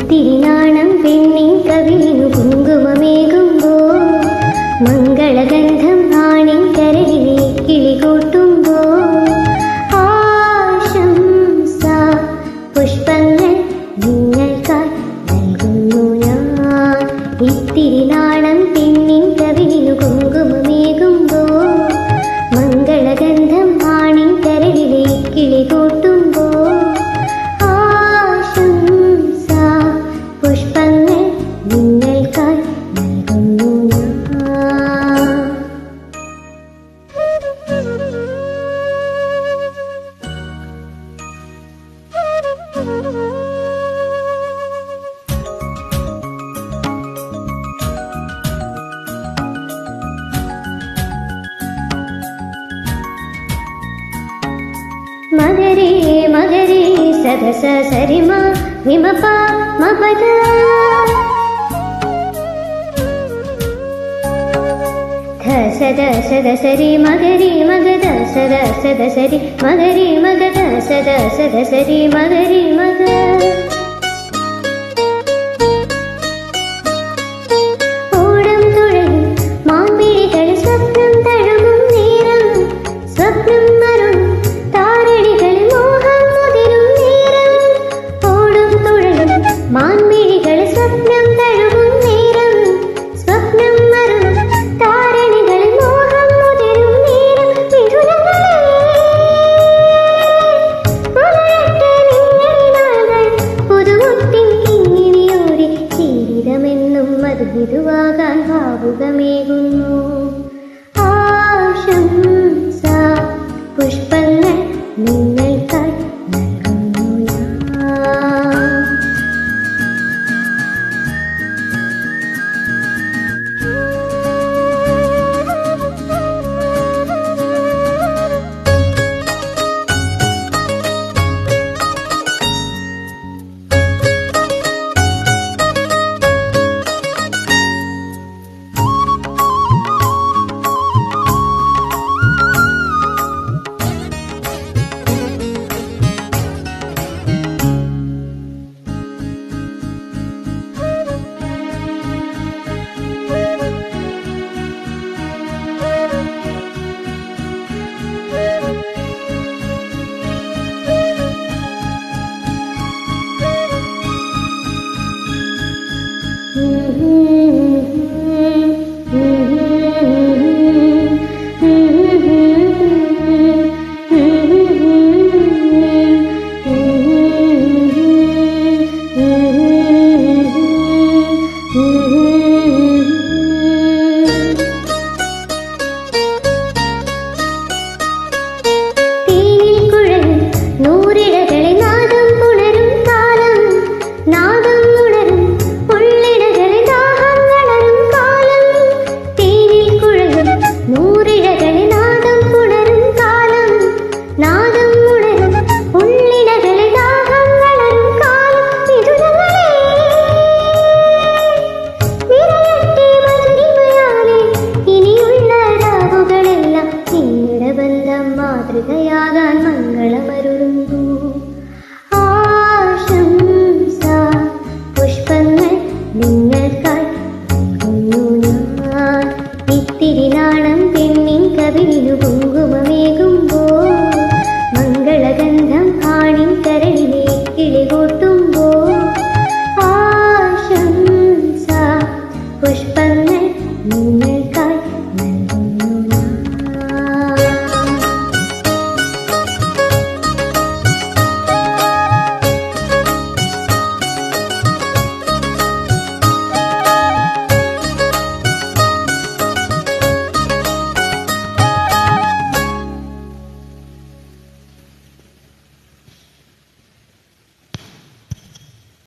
ഇത്തിരി നാണം പെണ്ണിൻ കവിളിനു കുങ്കുമമേകുമ്പോൾ മംഗളഗന്ധം ആണിൻ കരളിനെ കിളികൂട്ടുമ്പോൾ ആശംസ പുഷ്പങ്ങൾ നിങ്ങൾക്കായി നൽകുന്നു ഞാൻ. ഇത്തിരി നാണം പെണ്ണിൻ കവിളിനു കുങ്കുമമേകുമ്പോൾ മംഗളഗന്ധം ആണിൻ കരളിനെ കിളികൂട്ടുമ്പോൾ ആശംസ പുഷ്പങ്ങൾ നിങ്ങൾക്കായി നൽകുന്നു ഞാൻ. മഗരേ മഗരേ സദസ സരിമ നിമപ മപദ സദ സദ സരി മഗരി മഗദ സദ സദ സരി മഗരി മഗദ സദ സദ സരി മഗരി മഗ. ഓടം തുഴയും മാൻമിഴികൾ സ്വപ്നം തഴുകും നേരം സ്വപ്നം മരുളും താരണികൾ മോഹം മുതിരും നേരം. ഓടം തുഴയും മാൻമിഴികൾ സ്വപ്നം തഴുകും നേരം സ്വപ്നം മരുളും താരണികൾ മോഹം മുതിരും നേരം. പുലരട്ടെ നിങ്ങളിനാളുകൾ പുതുമുട്ടിൻ കിങ്ങിണിയോടെ ജീവിതമെന്നും മധുവിധുവാകാൻ ഭാവുകമേകുന്നു. ആശംസ പുഷ്പങ്ങൾ നിങ്ങൾക്കായി